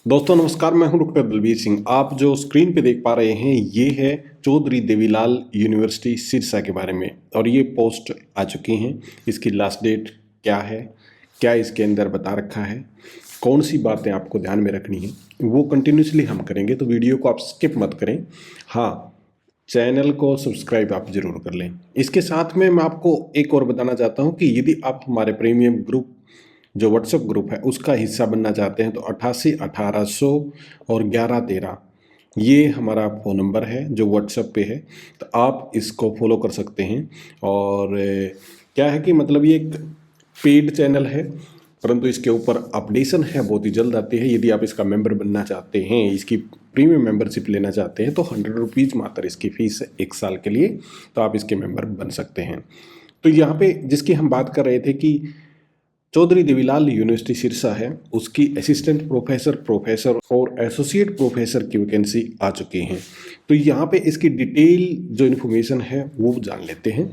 दोस्तों नमस्कार, मैं हूं डॉक्टर बलबीर सिंह। आप जो स्क्रीन पे देख पा रहे हैं ये है चौधरी देवीलाल यूनिवर्सिटी सिरसा के बारे में, और ये पोस्ट आ चुकी हैं। इसकी लास्ट डेट क्या है, क्या इसके अंदर बता रखा है, कौन सी बातें आपको ध्यान में रखनी है, वो कंटिन्यूसली हम करेंगे, तो वीडियो को आप स्किप मत करें। हाँ, चैनल को सब्सक्राइब आप ज़रूर कर लें। इसके साथ में मैं आपको एक और बताना चाहता हूँ कि यदि आप हमारे प्रीमियम ग्रुप जो व्हाट्सएप ग्रुप है उसका हिस्सा बनना चाहते हैं तो 88 1800 और 1113 ये हमारा फ़ोन नंबर है जो व्हाट्सएप पे है, तो आप इसको फॉलो कर सकते हैं। और क्या है कि मतलब ये एक पेड चैनल है, परंतु इसके ऊपर अपडेशन है बहुत ही जल्द आती है। यदि आप इसका मेंबर बनना चाहते हैं, इसकी प्रीमियम मेंबरशिप लेना चाहते हैं, तो 100 रुपीज़ मात्र इसकी फ़ीस है 1 साल के लिए, तो आप इसके मेंबर बन सकते हैं। तो यहाँ पे जिसकी हम बात कर रहे थे कि चौधरी देवीलाल यूनिवर्सिटी सिरसा है, उसकी असिस्टेंट प्रोफेसर, प्रोफेसर और एसोसिएट प्रोफेसर की वैकेंसी आ चुकी हैं। तो यहाँ पे इसकी डिटेल जो इन्फॉर्मेशन है वो जान लेते हैं।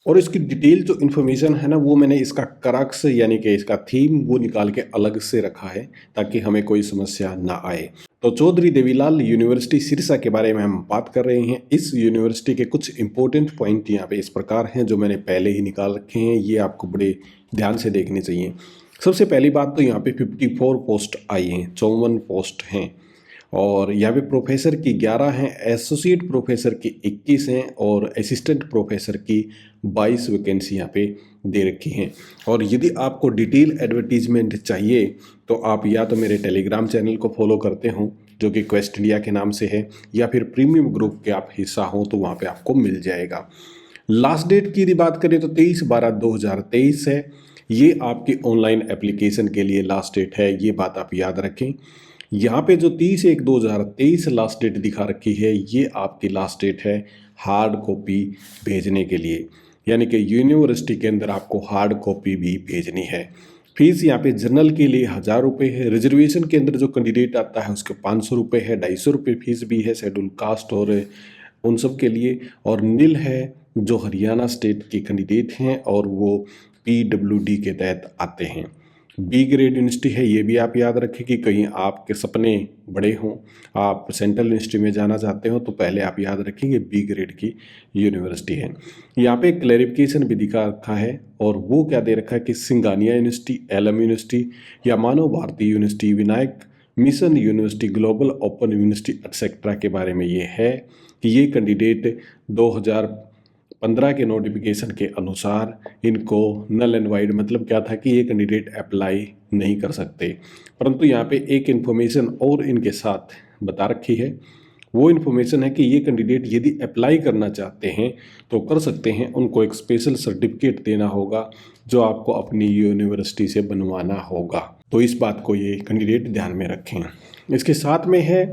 और इसकी डिटेल जो इन्फॉर्मेशन है ना, वो मैंने इसका क्रक्स यानी कि इसका थीम वो निकाल के अलग से रखा है ताकि हमें कोई समस्या ना आए। तो चौधरी देवीलाल यूनिवर्सिटी सिरसा के बारे में हम बात कर रहे हैं। इस यूनिवर्सिटी के कुछ इंपॉर्टेंट पॉइंट यहाँ पे इस प्रकार हैं जो मैंने पहले ही निकाल रखे हैं, ये आपको बड़े ध्यान से देखने चाहिए। सबसे पहली बात तो यहाँ पे 54 पोस्ट आई हैं, 54 पोस्ट हैं, और यहाँ पे प्रोफेसर की 11 हैं, एसोसिएट प्रोफेसर की 21 हैं और असिस्टेंट प्रोफेसर की 22 वैकेंसी यहाँ पे दे रखी हैं। और यदि आपको डिटेल एडवर्टीजमेंट चाहिए तो आप या तो मेरे टेलीग्राम चैनल को फॉलो करते हो जो कि क्वेस्ट इंडिया के नाम से है, या फिर प्रीमियम ग्रुप के आप हिस्सा हो तो वहाँ पे आपको मिल जाएगा। लास्ट डेट की यदि बात करें तो 23/12/2023 है। ये आपकी ऑनलाइन एप्लीकेशन के लिए लास्ट डेट है, ये बात आप याद रखें। यहाँ पे जो 30/1/2023 लास्ट डेट दिखा रखी है, ये आपकी लास्ट डेट है हार्ड कॉपी भेजने के लिए, यानी कि यूनिवर्सिटी के अंदर आपको हार्ड कॉपी भी भेजनी है। फीस यहाँ पे जनरल के लिए 1000 रुपये है, रिजर्वेशन के अंदर जो कैंडिडेट आता है उसके 500 रुपये है, 250 रुपये फीस भी है शेड्यूल कास्ट और उन सब के लिए, और नील है जो हरियाणा स्टेट के कैंडिडेट हैं और वो PWD के तहत आते हैं। बी ग्रेड यूनिवर्सिटी है, ये भी आप याद रखें कि कहीं आपके सपने बड़े हों, आप सेंट्रल यूनिवर्सिटी में जाना चाहते हो तो पहले आप याद रखेंगे बी ग्रेड की यूनिवर्सिटी है। यहाँ पे क्लैरिफिकेशन भी दिखा रखा है, और वो क्या दे रखा है कि सिंगानिया यूनिवर्सिटी, एलएम यूनिवर्सिटी या Manav Bharati university, Vinayak mission university, global open university etcetera के बारे में ये है कि ये कैंडिडेट 2015 के नोटिफिकेशन के अनुसार इनको नल एंड वाइड, मतलब क्या था कि ये कैंडिडेट अप्लाई नहीं कर सकते। परंतु यहाँ पे एक इन्फॉर्मेशन और इनके साथ बता रखी है, वो इन्फॉर्मेशन है कि ये कैंडिडेट यदि अप्लाई करना चाहते हैं तो कर सकते हैं। उनको एक स्पेशल सर्टिफिकेट देना होगा जो आपको अपनी यूनिवर्सिटी से बनवाना होगा, तो इस बात को ये कैंडिडेट ध्यान में रखें। इसके साथ में है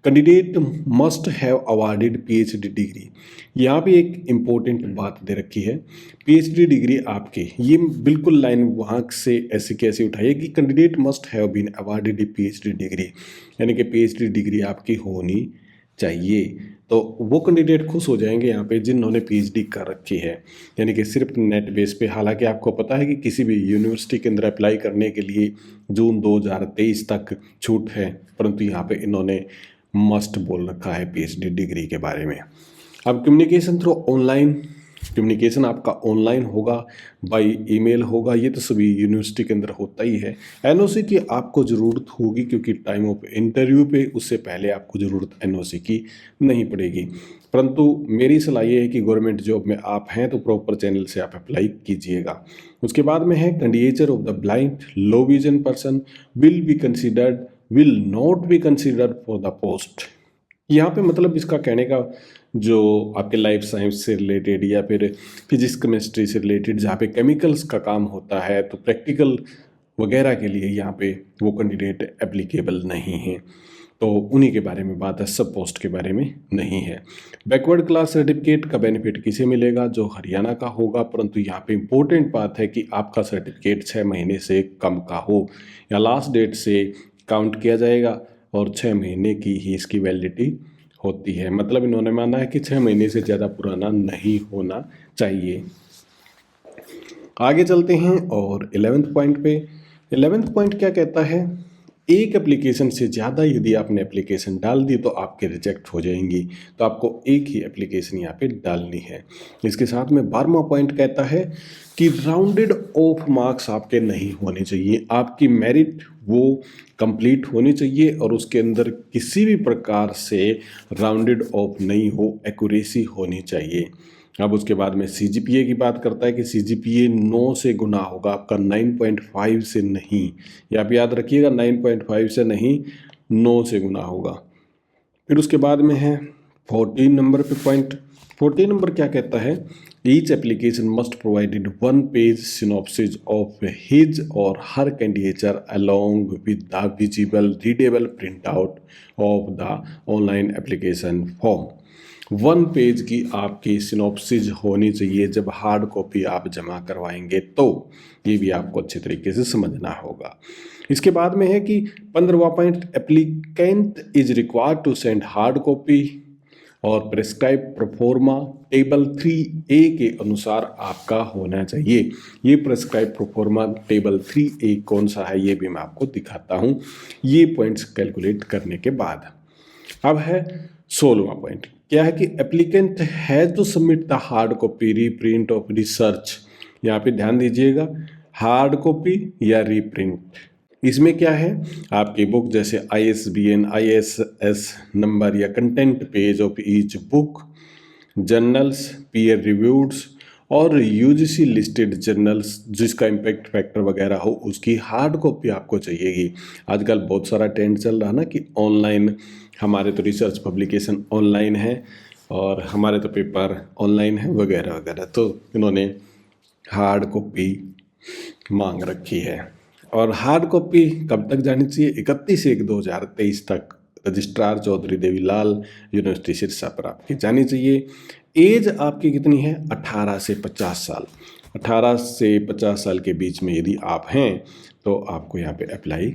candidate must have awarded PhD degree. यहाँ पे एक इम्पोर्टेंट बात दे रखी है, PhD डिग्री आपकी, ये बिल्कुल लाइन वहाँ से ऐसे कैसे उठाइए कि candidate must have been awarded PhD degree, यानी कि PhD डिग्री आपकी होनी चाहिए। तो वो कैंडिडेट खुश हो जाएंगे यहाँ पे जिन्होंने PhD कर रखी है, यानी कि सिर्फ नेट बेस पे। हालांकि आपको पता है कि किसी भी यूनिवर्सिटी के अंदर अप्लाई करने के लिए जून 2023 तक छूट है, परंतु यहाँ पे इन्होंने मस्ट बोल रखा है PhD डिग्री के बारे में। अब कम्युनिकेशन थ्रू ऑनलाइन, कम्युनिकेशन आपका ऑनलाइन होगा, बाय ईमेल होगा, ये तो सभी यूनिवर्सिटी के अंदर होता ही है। NOC की आपको ज़रूरत होगी क्योंकि टाइम ऑफ इंटरव्यू पे उससे पहले आपको ज़रूरत NOC की नहीं पड़ेगी, परंतु मेरी सलाह ये है कि गवर्नमेंट जॉब में आप हैं तो प्रॉपर चैनल से आप अप्लाई कीजिएगा। उसके बाद में है candidature of the blind low vision person will not be considered for the post. यहाँ पे मतलब इसका कहने का जो आपके लाइफ साइंस से रिलेटेड या फिर फिजिक्स केमिस्ट्री से रिलेटेड जहाँ पे केमिकल्स का काम होता है, तो प्रैक्टिकल वगैरह के लिए यहाँ पे वो कैंडिडेट एप्लीकेबल नहीं है, तो उन्हीं के बारे में बात है, सब पोस्ट के बारे में नहीं है। बैकवर्ड क्लास सर्टिफिकेट का बेनिफिट किसे मिलेगा? जो हरियाणा का होगा, परंतु यहाँ पे इम्पोर्टेंट बात है कि आपका सर्टिफिकेट 6 महीने से कम का हो या लास्ट डेट से काउंट किया जाएगा, और 6 महीने की ही इसकी वैलिडिटी होती है। मतलब इन्होंने माना है कि 6 महीने से ज़्यादा पुराना नहीं होना चाहिए। आगे चलते हैं और 11th पॉइंट पे। 11th पॉइंट क्या कहता है? एक एप्लीकेशन से ज़्यादा यदि आपने एप्लीकेशन डाल दी तो आपके रिजेक्ट हो जाएंगी। तो आपको एक ही एप्लीकेशन यहाँ पे डालनी है। इसके साथ में 12वां पॉइंट कहता है कि राउंडेड ऑफ मार्क्स आपके नहीं होने चाहिए। आपकी मेरिट वो कंप्लीट होनी चाहिए और उसके अंदर किसी भी प्रकार से राउंडेड ऑफ नहीं हो, एक्यूरेसी होनी चाहिए। अब उसके बाद में सीजीपीए की बात करता है कि सीजीपीए 9 से गुना होगा, आपका 9.5 से नहीं। ये आप याद रखिएगा, 9.5 से नहीं, 9 से गुना होगा। फिर उसके बाद में है 14 नंबर पे पॉइंट। 14 नंबर क्या कहता है, each application must provided 1 page synopsis of his or her candidature along with the visible readable print out of the online application form. 1 page की आपकी सिनॉप्सिस होनी चाहिए जब हार्ड कॉपी आप जमा करवाएंगे, तो ये भी आपको अच्छे तरीके से समझना होगा। इसके बाद में है कि 15वां point, applicant is required to send hard copy or prescribe proforma table 3A के अनुसार आपका होना चाहिए। ये प्रेस्क्राइब प्रोफोर्मा टेबल 3A कौन सा है ये भी मैं आपको दिखाता हूँ, ये पॉइंट्स कैलकुलेट करने के बाद। अब है 16वां पॉइंट, क्या है कि applicant has to submit the hard copy reprint of research. यहाँ पे ध्यान दीजिएगा, हार्ड कॉपी या रीप्रिंट, इसमें क्या है, आपकी बुक जैसे ISBN ISS नंबर या content page of each book, journals, peer reviewed और UGC लिस्टेड जर्नल्स जिसका इम्पैक्ट फैक्टर वगैरह हो, उसकी हार्ड कॉपी आपको चाहिएगी। आजकल बहुत सारा ट्रेंड चल रहा है ना कि ऑनलाइन, हमारे तो रिसर्च पब्लिकेशन ऑनलाइन है और हमारे तो पेपर ऑनलाइन है वगैरह वगैरह, तो इन्होंने हार्ड कॉपी मांग रखी है। और हार्ड कॉपी कब तक जानी चाहिए, 31/1/2023 तक रजिस्ट्रार चौधरी देवीलाल यूनिवर्सिटी सिरसा पर आपकी जानी चाहिए। एज आपकी कितनी है, 18 से 50 साल। 18 से 50 साल के बीच में यदि आप हैं तो आपको यहाँ पे अप्लाई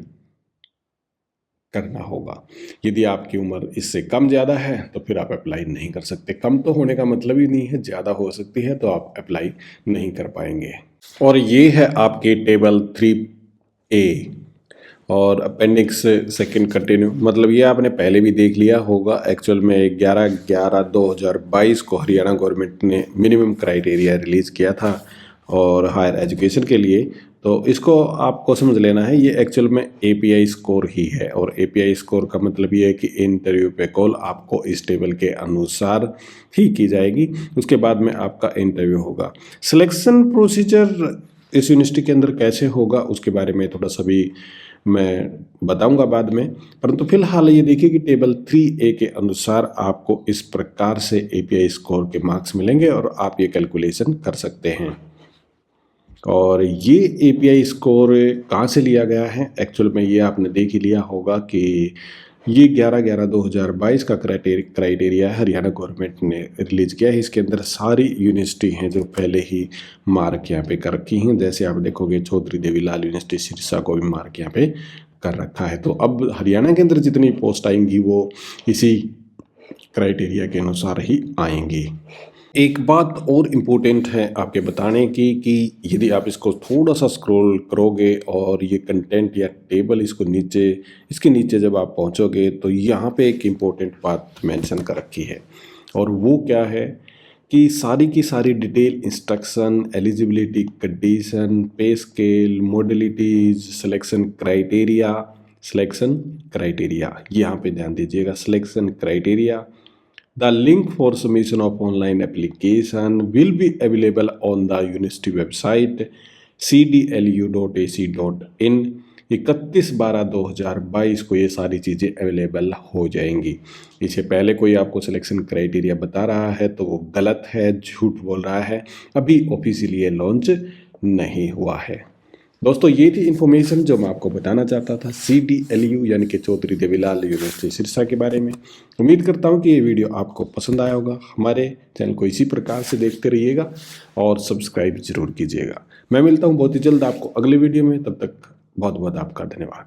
करना होगा। यदि आपकी उम्र इससे कम ज़्यादा है तो फिर आप अप्लाई नहीं कर सकते। कम तो होने का मतलब ही नहीं है, ज़्यादा हो सकती है तो आप अप्लाई नहीं कर पाएंगे। और ये है आपके टेबल 3A और अपेंडिक्स सेकंड कंटिन्यू, मतलब ये आपने पहले भी देख लिया होगा। एक्चुअल में 11/11/2022 को हरियाणा गवर्नमेंट ने मिनिमम क्राइटेरिया रिलीज़ किया था और हायर एजुकेशन के लिए, तो इसको आपको समझ लेना है, ये एक्चुअल में API स्कोर ही है। और API स्कोर का मतलब ये है कि इंटरव्यू पे कॉल आपको इस टेबल के अनुसार ही की जाएगी, उसके बाद में आपका इंटरव्यू होगा। सिलेक्शन प्रोसीजर इस यूनिवर्सिटी के अंदर कैसे होगा उसके बारे में थोड़ा सा भी मैं बताऊंगा बाद में, परंतु फिलहाल ये देखिए कि टेबल 3A के अनुसार आपको इस प्रकार से API स्कोर के मार्क्स मिलेंगे और आप ये कैलकुलेशन कर सकते हैं। और ये API स्कोर कहाँ से लिया गया है, एक्चुअल में ये आपने देख ही लिया होगा कि ये 11/11/2022 का क्राइटेरिया हरियाणा गवर्नमेंट ने रिलीज़ किया है। इसके अंदर सारी यूनिवर्सिटी हैं जो पहले ही मार्क यहाँ पे कर रखी हैं, जैसे आप देखोगे चौधरी देवीलाल यूनिवर्सिटी सिरसा को भी मार्क यहाँ पे कर रखा है। तो अब हरियाणा के अंदर जितनी पोस्ट आएंगी वो इसी क्राइटेरिया के अनुसार ही आएंगी। एक बात और इम्पोर्टेंट है आपके बताने की कि यदि आप इसको थोड़ा सा स्क्रॉल करोगे और ये कंटेंट या टेबल इसके नीचे जब आप पहुंचोगे तो यहाँ पे एक इम्पोर्टेंट बात मेंशन कर रखी है, और वो क्या है कि सारी की सारी डिटेल इंस्ट्रक्शन, एलिजिबिलिटी कंडीशन, पे स्केल, मॉडलिटीज, सिलेक्शन क्राइटेरिया, यहाँ पे ध्यान दीजिएगा, selection criteria. The link for submission of online application will be available on the university website cdlu.ac.in। 31/12/2022 को ये सारी चीज़ें अवेलेबल हो जाएंगी। इससे पहले कोई आपको सिलेक्शन क्राइटेरिया बता रहा है तो वो गलत है, झूठ बोल रहा है, अभी ऑफिशियली लॉन्च नहीं हुआ है। दोस्तों ये थी इन्फॉर्मेशन जो मैं आपको बताना चाहता था CDLU यानी कि चौधरी देवीलाल यूनिवर्सिटी सिरसा के बारे में। उम्मीद करता हूँ कि ये वीडियो आपको पसंद आया होगा। हमारे चैनल को इसी प्रकार से देखते रहिएगा और सब्सक्राइब जरूर कीजिएगा। मैं मिलता हूँ बहुत ही जल्द आपको अगले वीडियो में, तब तक बहुत बहुत आपका धन्यवाद।